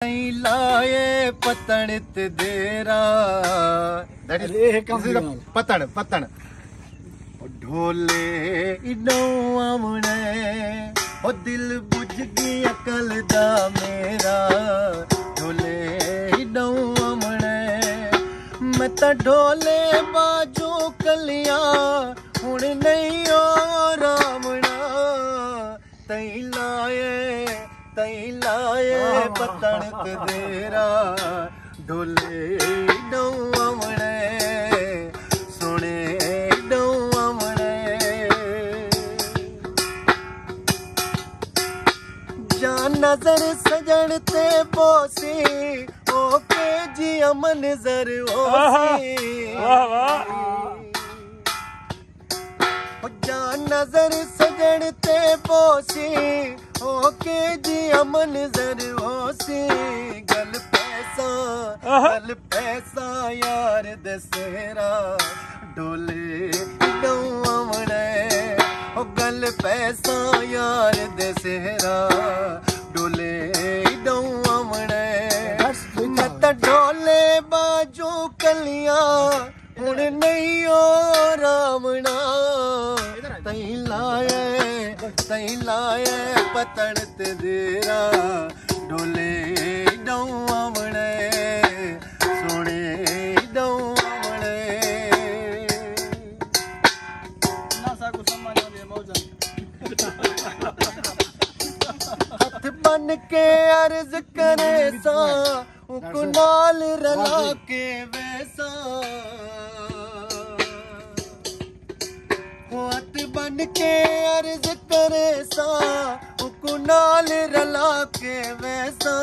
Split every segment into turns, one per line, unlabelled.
लाए पतन ते देरा पतन पतन ढोले इडो आमने ओ दिल बुझ गई अकल दा मेरा ढोले इडो आमने मैं तो ढोले बाजू कलिया हुण नहीं ओ रामना तई लाए पतन ते देरा ढोले इडो आमने सोने इडो आमने जान नजर सजन ते बोसी ओके जी अमन नजर ओसी जान नजर सजन ते बोसी ओके जी अमन नजर ओसी गल पैसा यार दसेरा डोले इडो आमने ओ गल पैसा यार दसेरा डोले इडो आमने मैं तो ढोले बाजू कलिया हुण नहीं ओ रामना तई लाए पतन ते देरा ढोले इडो आमने सोने इडो आमने हथ बन के अर्ज करे सा उको नाल रला के वैसा हाथ बन के अर्ज करे सा उको नाल रला के वैसा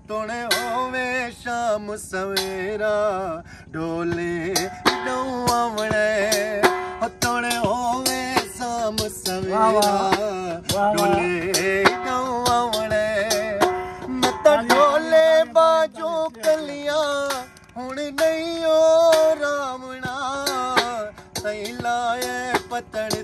तोड़े होवे शाम सवेरा ढोले इडो आमने तोड़े होवे शाम सवेरा ढोले इडो आमने मैं तो ढोले बाजू कलिया हुण नहीं ओ रामना तई लाए पतन